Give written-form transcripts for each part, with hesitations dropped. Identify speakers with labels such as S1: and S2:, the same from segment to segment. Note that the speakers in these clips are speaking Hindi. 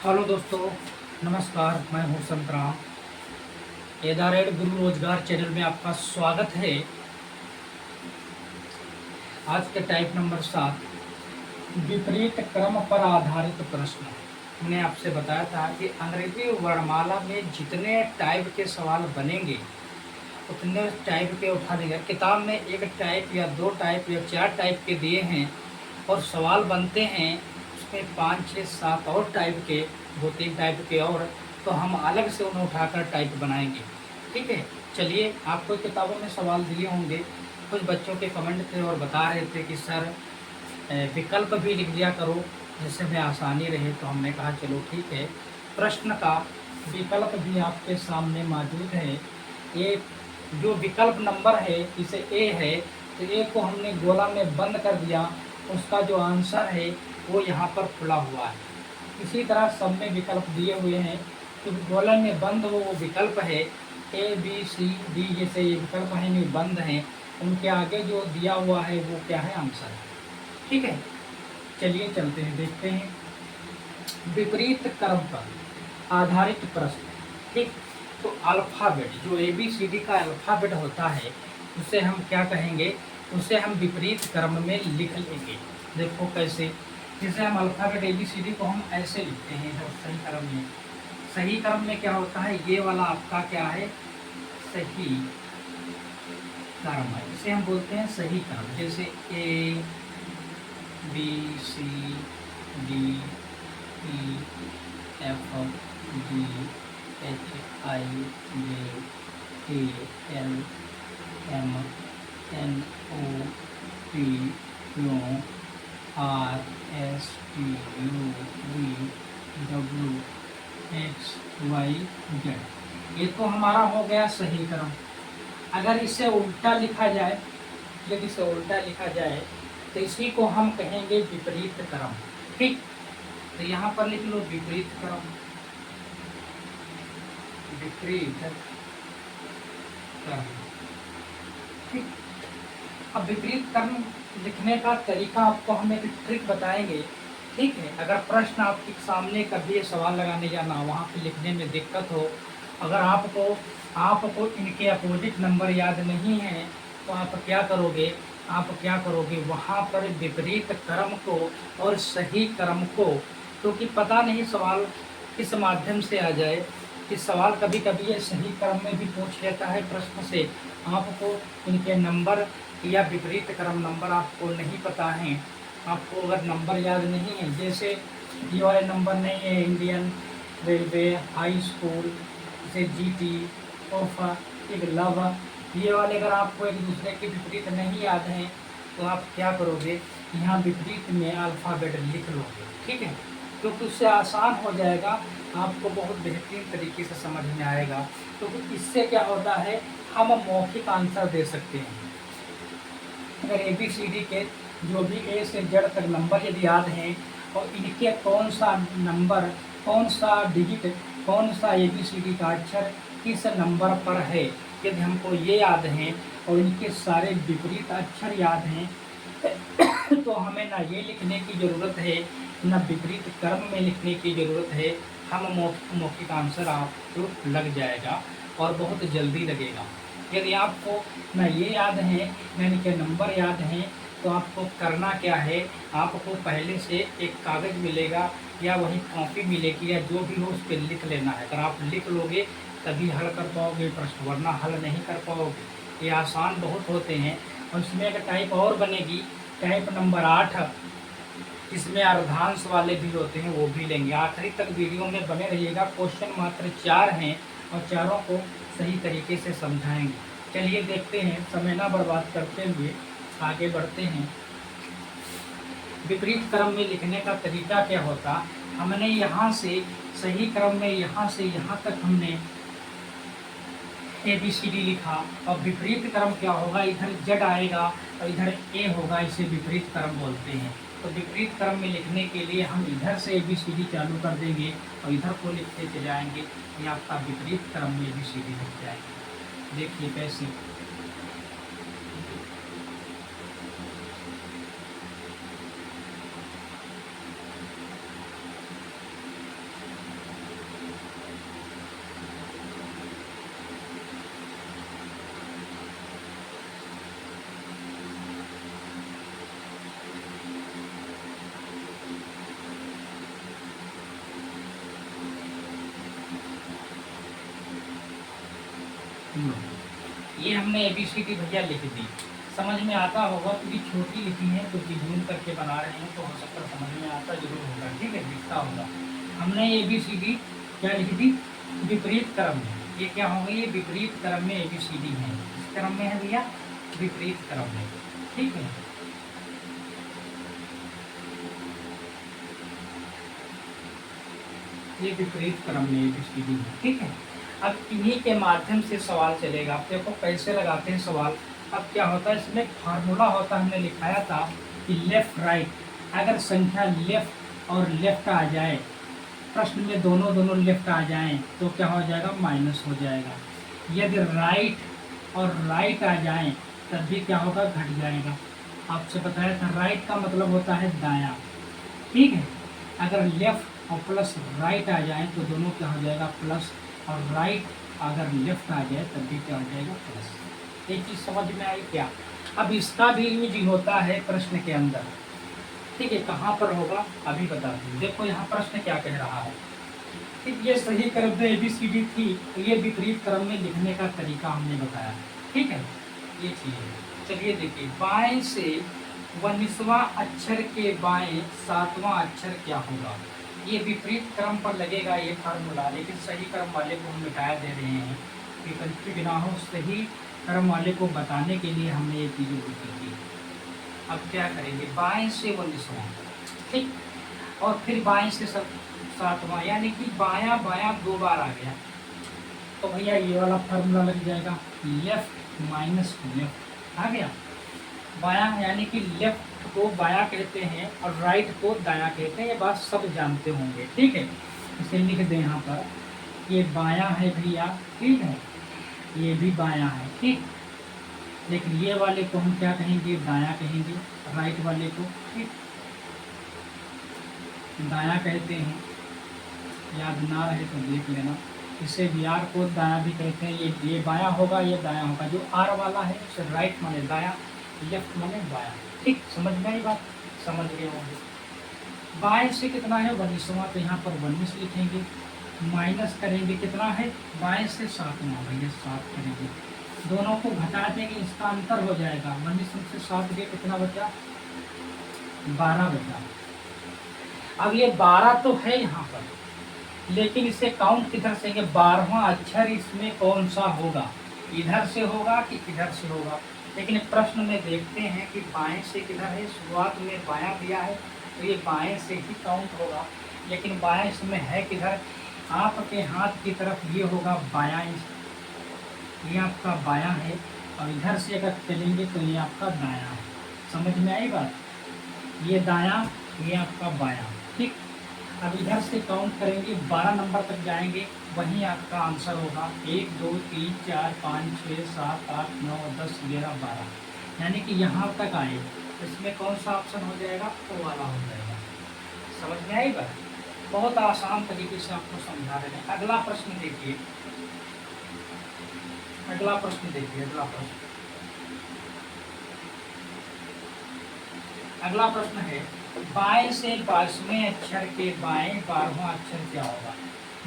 S1: हेलो दोस्तों, नमस्कार। मैं हूँ संतराम। एदारेड गुरु रोजगार चैनल में आपका स्वागत है। आज के टाइप नंबर 7, विपरीत क्रम पर आधारित प्रश्न। मैंने आपसे बताया था कि अंग्रेजी वर्णमाला में जितने टाइप के सवाल बनेंगे उतने टाइप के उठा देंगे। किताब में एक टाइप या दो टाइप या चार टाइप के दिए हैं और सवाल बनते हैं उसमें 5, 6, 7 और टाइप के, 2-3 टाइप के और, तो हम अलग से उन्हें उठाकर टाइप बनाएंगे। ठीक है, चलिए। आपको किताबों में सवाल दिए होंगे। कुछ बच्चों के कमेंट थे और बता रहे थे कि सर विकल्प भी लिख दिया करो जिससे हमें आसानी रहे, तो हमने कहा चलो ठीक है। प्रश्न का विकल्प भी आपके सामने मौजूद है। ये जो विकल्प नंबर है, इसे ए है, तो ए को हमने गोला में बंद कर दिया। उसका जो आंसर है वो यहाँ पर खुला हुआ है। इसी तरह सब में विकल्प दिए हुए हैं, तो गोला में बंद वो विकल्प है। ए बी सी डी जैसे ये विकल्प हैं, ये बंद हैं, उनके आगे जो दिया हुआ है वो क्या है, आंसर है। ठीक है, चलिए चलते हैं, देखते हैं। विपरीत क्रम पर आधारित प्रश्न। ठीक, तो अल्फ़ाबेट जो ABCD का अल्फ़ाबेट होता है उसे हम क्या कहेंगे, उसे हम विपरीत क्रम में लिख लेंगे। देखो कैसे, जैसे हम अल्फ़ाबेट ABCD को हम ऐसे लिखते हैं जब सही क्रम में। सही क्रम में क्या होता है, ये वाला आपका क्या है, सही क्रम है, इसे हम बोलते हैं सही क्रम। जैसे ABCDEFGHIJKLMNOPQRSTUV ये तो हमारा हो गया सही क्रम। अगर इसे उल्टा लिखा जाए, यदि इसे उल्टा लिखा जाए तो इसी को हम कहेंगे विपरीत क्रम। ठीक, तो यहाँ पर लिख लो विपरीत क्रम। विपरीत क्रम। ठीक, अब विपरीत क्रम लिखने का तरीका आपको हम एक ट्रिक बताएंगे। ठीक है, अगर प्रश्न आपके सामने कभी सवाल लगाने जाना, वहाँ पे लिखने में दिक्कत हो, अगर आपको इनके अपोजिट नंबर याद नहीं है, तो आप क्या करोगे, वहाँ पर विपरीत क्रम को और सही क्रम को, क्योंकि पता नहीं सवाल किस माध्यम से आ जाए। कि सवाल कभी कभी ये सही क्रम में भी पूछ लेता है प्रश्न से, आपको इनके नंबर या विपरीत क्रम नंबर आपको नहीं पता है, आपको अगर नंबर याद नहीं है, जैसे ये वाले नंबर नहीं है, इंडियन रेलवे, हाई स्कूल, जैसे GT, तोहफा, एक लव, ये वाले अगर आपको एक दूसरे के विपरीत नहीं याद हैं, तो आप क्या करोगे, यहाँ विपरीत में अल्फ़ाबेट लिख लोगे। ठीक है, क्योंकि उससे आसान हो जाएगा, आपको बहुत बेहतरीन तरीके से समझ में आएगा। क्योंकि इससे क्या होता है, हम मौखिक आंसर दे सकते हैं। अगर ABCD के जो भी A से Z तक नंबर यदि याद हैं और इनके कौन सा नंबर, कौन सा डिजिट, कौन सा ABCD का अक्षर किस नंबर पर है, यदि हमको ये याद हैं और इनके सारे विपरीत अक्षर याद हैं तो हमें ना ये लिखने की ज़रूरत है, ना विपरीत क्रम में लिखने की ज़रूरत है। हम मौखिक आंसर आपको लग जाएगा और बहुत जल्दी लगेगा। यदि आपको ना ये याद है ना इनके नंबर याद हैं, तो आपको करना क्या है, आपको पहले से एक कागज़ मिलेगा या वही कॉपी मिलेगी या जो भी हो उस पर लिख लेना है। अगर आप लिख लोगे तभी हल कर पाओगे प्रश्न, वरना हल नहीं कर पाओगे। ये आसान बहुत होते हैं। और इसमें एक टाइप और बनेगी, टाइप नंबर 8, इसमें अर्धांश वाले भी होते हैं, वो भी लेंगे। आखिरी तक वीडियो में बने रहिएगा। क्वेश्चन मात्र 4 हैं और चारों को सही तरीके से समझाएंगे। चलिए देखते हैं, समय ना बर्बाद करते हुए आगे बढ़ते हैं। विपरीत क्रम में लिखने का तरीका क्या होता, हमने यहाँ से सही क्रम में यहाँ से यहाँ तक हमने ABCD लिखा, और विपरीत क्रम क्या होगा, इधर Z आएगा और इधर A होगा, इसे विपरीत क्रम बोलते हैं। तो विपरीत क्रम में लिखने के लिए हम इधर से ABCD चालू कर देंगे और इधर को लिखते चले जाएंगे, ये आपका विपरीत क्रम में ABCD लिख जाएंगे। देखिए कैसे, लो, ये हमने ABCD भैया लिख दी। समझ में आता होगा, क्योंकि छोटी लिखी है तो जूम करके बना रहे हैं, तो हो सकता है समझ में आता जरूर होगा। ठीक है, दिखता होगा। हमने ABCD क्या लिख दी, विपरीत क्रम में। ये क्या होगा, ये विपरीत क्रम में ABCD है। इस क्रम में है भैया, विपरीत क्रम में। ठीक है, ये विपरीत क्रम में ABCD है। ठीक है, अब इन्हीं के माध्यम से सवाल चलेगा। आप देखो कैसे लगाते हैं सवाल। अब क्या होता है, इसमें फार्मूला होता है, हमने लिखाया था कि लेफ्ट राइट, अगर संख्या लेफ्ट और लेफ्ट आ जाए, प्रश्न में दोनों दोनों लेफ्ट आ जाएं, तो क्या हो जाएगा, माइनस हो जाएगा। यदि राइट और राइट आ जाएं, तब भी क्या होगा, घट जाएगा। आपसे बताया था राइट का मतलब होता है दायां। ठीक है, अगर लेफ्ट और प्लस राइट आ जाए तो दोनों क्या हो जाएगा, प्लस, और राइट अगर लेफ्ट आ जाए तब भी क्या हो जाएगा, प्लस। एक चीज समझ में आई क्या। अब इसका भी यूज होता है प्रश्न के अंदर। ठीक है, कहाँ पर होगा अभी बता दूँ। देखो यहाँ प्रश्न क्या कह रहा है, ठीक, ये सही क्रम में ABCD थी, तो ये विपरीत क्रम में लिखने का तरीका हमने बताया। ठीक है, ये चीज है। चलिए देखिए, बाएं से 19वां अक्षर के बाएं 7वां अक्षर क्या होगा। ये विपरीत क्रम पर लगेगा ये फार्मूला, लेकिन सही क्रम वाले को हम मिटाया दे रहे हैं कि कंफ्यूज ना हो। सही क्रम वाले को बताने के लिए हमने ये चीज़ें लिखी थी। अब क्या करेंगे, बाएं से 19वां, ठीक, और फिर बाएं से 7वां, यानी कि बायां बायां 2 बार आ गया, तो भैया ये वाला फार्मूला लग जाएगा, लेफ्ट माइनस लेफ्ट आ गया। बायां यानी कि लेफ्ट को बायां कहते हैं और राइट को दायां कहते हैं, ये बात सब जानते होंगे। ठीक है, इसे लिख दें यहाँ पर, ये बायां है भैया, ठीक है, ये भी बायां है। ठीक, लेकिन ये वाले को हम क्या कहेंगे, दायां कहेंगे, राइट वाले को, ठीक, दायां कहते हैं। याद ना रहे तो देख लेना। इसे VR को दायां भी कहते हैं। ये बायां होगा, ये दायां होगा। जो R वाला है उसे राइट माने दायां, लेफ्ट माने बायां। ठीक, समझ में आई बात, समझ गए होंगे। बाएं से कितना है, 19वां, तो यहाँ पर 19 लिखेंगे, माइनस करेंगे, कितना है, बाएं से 7वां, भैया 7 करेंगे, दोनों को घटा देंगे, इसका अंतर हो जाएगा। 19 से 7 गए, कितना बचा, 12 बचा। अब ये 12 तो है यहाँ पर, लेकिन इसे काउंट किधर से, 12वां अक्षर इसमें कौन सा होगा, इधर से होगा कि इधर से होगा। लेकिन प्रश्न में देखते हैं कि बाएं से किधर है, शुरुआत में बायां दिया है, तो ये बाएं से ही काउंट होगा। लेकिन बायां इसमें है किधर, आपके हाथ की तरफ ये होगा बायां, ये आपका बायां है, और इधर से अगर चलेंगे तो ये आपका दायां है। समझ में आई बात, ये दायां, ये आपका बायां। ठीक, अब इधर से काउंट करेंगे, 12 नंबर तक जाएंगे, वहीं आपका आंसर होगा 1 2 3 4 5 6 7 8 9 10 11 12, यानी कि यहाँ तक आए। इसमें कौन सा ऑप्शन हो जाएगा, वो वाला हो जाएगा। समझ में आई बात, बहुत आसान तरीके से आपको समझा रहे हैं। अगला प्रश्न देखिए, अगला प्रश्न देखिए, अगला प्रश्न, अगला प्रश्न है, बाएं से 22वें अक्षर के बाएं 12वां अक्षर क्या होगा।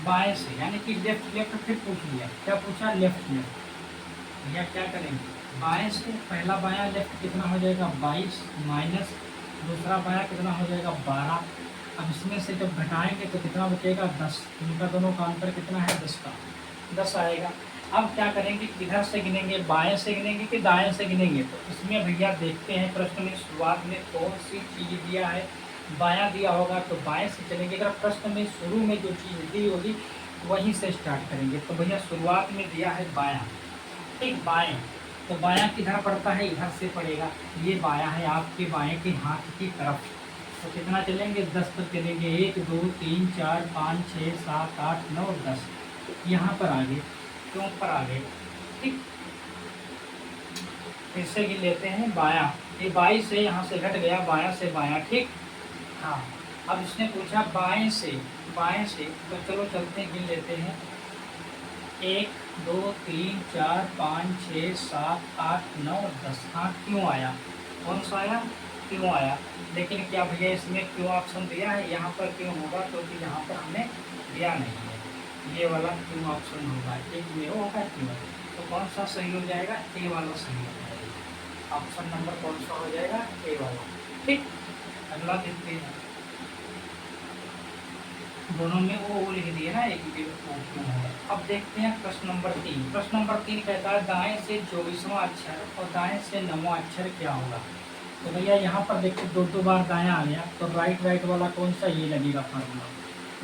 S1: बाएं से यानी कि लेफ्ट, लेफ्ट फिर पूछ लिया, क्या पूछा, लेफ्ट लेफ्ट, या क्या करेंगे, बाएं से पहला बायां लेफ्ट कितना हो जाएगा, 22, माइनस दूसरा बायां कितना हो जाएगा, 12। अब इसमें से जब घटाएंगे तो कितना बचेगा, 10। इनका दोनों का अंतर कितना है, 10 का, 10 आएगा। अब क्या करेंगे, किधर से गिनेंगे, बाएं से गिनेंगे कि दाएं से गिनेंगे। तो इसमें भैया देखते हैं प्रश्न में शुरुआत में कौन सी चीज़ दिया है, बायां दिया होगा तो बाएं से चलेंगे। अगर प्रश्न में शुरू में जो चीज़ दी होगी वहीं से स्टार्ट करेंगे। तो भैया शुरुआत में दिया है बायां, ठीक, बाएं, तो बायां किधर पड़ता है, इधर से पड़ेगा। ये बायां है आपके बाएं के हाथ की तरफ, तो कितना चलेंगे, 10 तक चलेंगे, 1 2 3 4 5 6 7 8 9 10, यहाँ पर आगे, क्यों पर आगे, ठीक, फिर से गिन लेते हैं, बायां, ये 22 से यहाँ से घट गया, बायां से बायां, ठीक, हाँ। अब इसने पूछा बाएं से, बाएं से, तो चलो चलते हैं, गिन लेते हैं, 1 2 3 4 5 6 7 8 9 10। हाँ, क्यों आया, कौन सा आया, क्यों आया। लेकिन क्या भैया इसमें क्यों ऑप्शन दिया है, यहाँ पर क्यों होगा, क्योंकि यहाँ पर हमने दिया नहीं है, ये वाला क्यों ऑप्शन होगा, एक में होगा क्यों। तो कौन सा सही हो जाएगा, ए वाला सही हो जाएगा। ऑप्शन नंबर कौन सा हो जाएगा, ए वाला। ठीक, अगला देखते हैं। दोनों में वो लिख दिए ना, एक ही है। अब देखते हैं प्रश्न नंबर 3। प्रश्न नंबर 3 कहता है दाएं से 24वां अक्षर और दाएं से 9वां अक्षर क्या होगा। तो भैया यहाँ पर देखते दो बार दायां आ गया, तो राइट वाला कौन सा, ये लगेगा फार्मूला।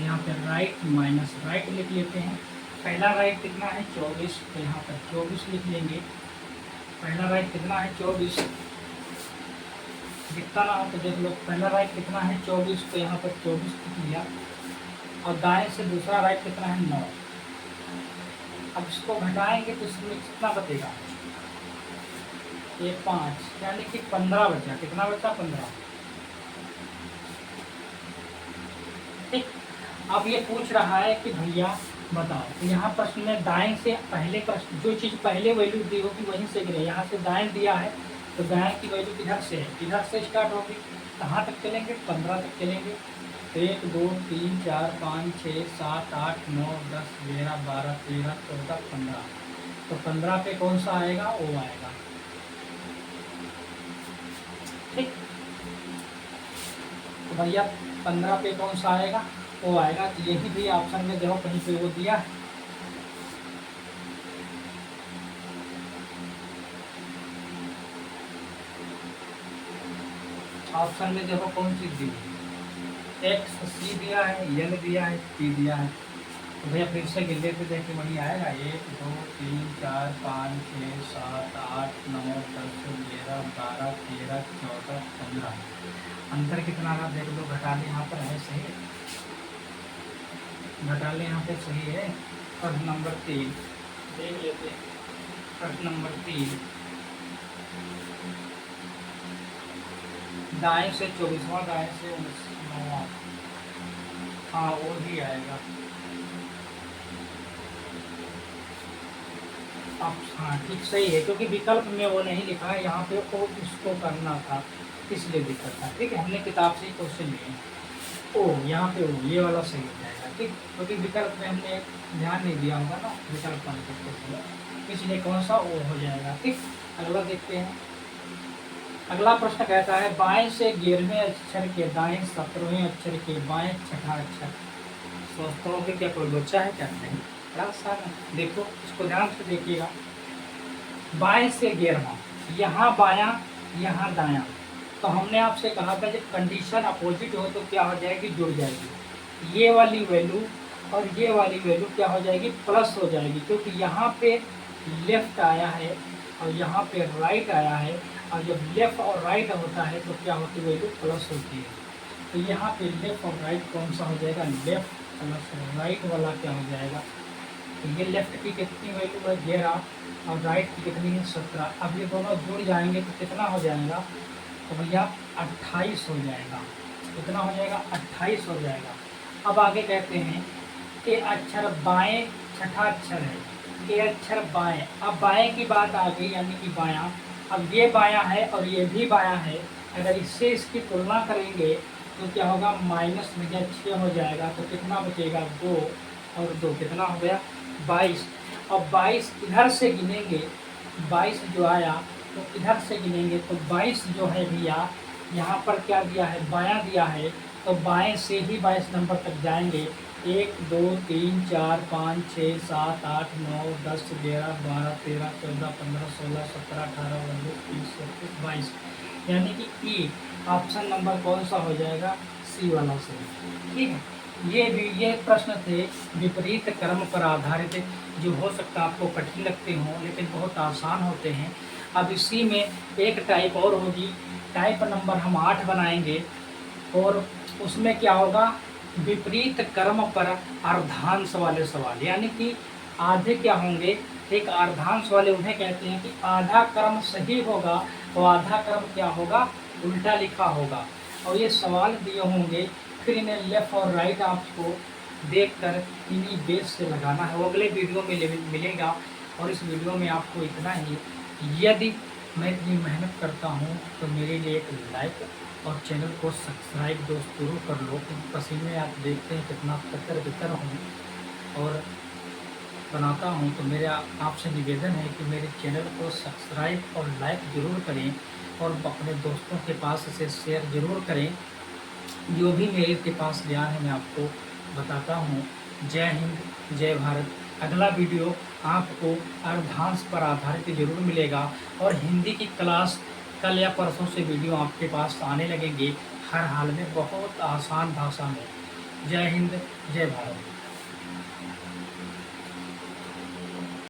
S1: यहाँ पे राइट माइनस राइट लिख लेते हैं। पहला राइट कितना है 24, तो यहाँ पर 24 लिख लेंगे। पहला राइट कितना है 24, दिखता ना हो तो देख लो। पहला राइट कितना है 24, तो यहाँ पर 24 लिख लिया। और दाएं से दूसरा राइट कितना है 9। अब इसको घटाएंगे तो इसमें कितना बचेगा, ये 5, यानी कि 15 बचा। कितना बचा, 15। ठीक, अब ये पूछ रहा है कि भैया बताओ, तो यहाँ प्रश्न में दाएं से पहले प्रश्न, जो चीज़ पहले वैल्यू दी होगी वहीं से गिरे। यहाँ से दाएं दिया है तो दाएं की वैल्यू किधर से है, किधर से स्टार्ट होगी, कहाँ तक चलेंगे, 15 तक चलेंगे। 1 2 3 4 5 6 7 8 9 10 11 12 13 14 15। तो 15 पे कौन सा आएगा, वो आएगा। ठीक, तो भैया 15 पे कौन सा आएगा, वो आएगा। तो यही भी ऑप्शन में देखो कहीं पे वो दिया है। ऑप्शन में देखो कौन चीज दी है, एक्स सी दिया है, एन दिया है, पी दिया है। तो भैया फिर से गिन लेते देखें वही आएगा। 1 2 3 4 5 6 7 8 9 10 11 12 13 14 15। अंतर कितना रहा देख लो, घटा ले यहाँ पर है सही, घटा ले यहाँ पे सही है। प्रश्न नंबर 3 देख लेते हैं। प्रश्न नंबर 3, दाएं से 24वां, दाएं से 19वां। हाँ वो भी आएगा। अब हाँ ठीक सही है, क्योंकि विकल्प में वो नहीं लिखा है, यहाँ पे वो उसको करना था, इसलिए दिक्कत था। ठीक है, हमने किताब से ही क्वेश्चन लिए। ओ यहाँ पे वो ये वाला सही हो जाएगा। ठीक, क्योंकि विकल्प में हमने ध्यान नहीं दिया होगा ना, विकल्प वाले क्वेश्चन, इसलिए कौन सा वो हो जाएगा। ठीक, अगला देखते हैं। अगला प्रश्न कहता है बाएं से 11वें अक्षर के दाएं 17वें अक्षर के बाएं छठा अक्षर। सोचता हूँ कि क्या कोई बच्चा है क्या, नहीं, बड़ा आसान है। देखो इसको ध्यान से देखिएगा। बाएं से 11वां, यहाँ बायां यहाँ दायां। तो हमने आपसे कहा था जब कंडीशन अपोजिट हो तो क्या हो जाएगी, जुड़ जाएगी। ये वाली वैल्यू और ये वाली वैल्यू क्या हो जाएगी, प्लस हो जाएगी, क्योंकि यहाँ पे लेफ्ट आया है और यहाँ पे राइट आया है। और जब लेफ्ट और राइट होता है तो क्या होती है, वैल्यू प्लस होती है। तो यहाँ पे लेफ्ट और राइट कौन सा हो जाएगा, लेफ्ट प्लस राइट वाला क्या हो जाएगा। तो ये लेफ्ट की कितनी वैल्यू है 11 और राइट की कितनी है 17। अब ये दोनों जुड़ जाएंगे तो कितना हो जाएगा, तो भैया 28 हो जाएगा। कितना हो जाएगा, 28 हो जाएगा। अब आगे कहते हैं कि अक्षर बाएं छठा अक्षर है, ये अक्षर बाएं। अब बाएं की बात आ गई, यानी कि बायां। अब ये बायां है और ये भी बायां है, अगर इससे इसकी तुलना करेंगे तो क्या होगा, माइनस में 6 हो जाएगा। तो कितना बचेगा, 2 और 2 कितना हो गया, 22। अब 22 इधर से गिनेंगे, 22 जो आया तो इधर से गिनेंगे तो 22 जो है भैया यहाँ पर क्या दिया है, बायां दिया है। तो बाएं से ही 22 नंबर तक जाएंगे। 1 2 3 4 5 6 7 8 9 10 11 12 13 14 15 16 17 18 19 20 21 22, यानी कि ई ऑप्शन नंबर कौन सा हो जाएगा, सी वाला सही। ठीक है, ये प्रश्न थे विपरीत क्रम पर आधारित, जो हो सकता है आपको कठिन लगते हों लेकिन बहुत आसान होते हैं। अब इसी में एक टाइप और होगी, टाइप नंबर हम 8 बनाएंगे और उसमें क्या होगा, विपरीत क्रम पर अर्धांश वाले सवाल। यानी कि आधे क्या होंगे, एक अर्धांश वाले उन्हें कहते हैं कि आधा क्रम सही होगा और आधा क्रम क्या होगा, उल्टा लिखा होगा। और ये सवाल दिए होंगे, फिर इन्हें लेफ्ट और राइट आपको देखकर इन्हीं बेस से लगाना है। वो अगले वीडियो में मिलेगा। और इस वीडियो में आपको इतना ही, यदि मैं इतनी मेहनत करता हूँ तो मेरे लिए एक लाइक और चैनल को सब्सक्राइब दोस्त जरूर कर लो, क्योंकि पसीने आप देखते हैं कितना कतर बितर हूँ। और बनाता हूँ, तो मेरा आपसे निवेदन है कि मेरे चैनल को सब्सक्राइब और लाइक ज़रूर करें और अपने दोस्तों के पास इसे शेयर ज़रूर करें। जो भी मेरे के पास ज्ञान है मैं आपको बताता हूँ। जय हिंद, जय भारत। अगला वीडियो आपको अर्धांश पर आधारित जरूर मिलेगा और हिंदी की क्लास कल या परसों से वीडियो आपके पास आने लगेंगे, हर हाल में बहुत आसान भाषा में। जय हिंद, जय भारत।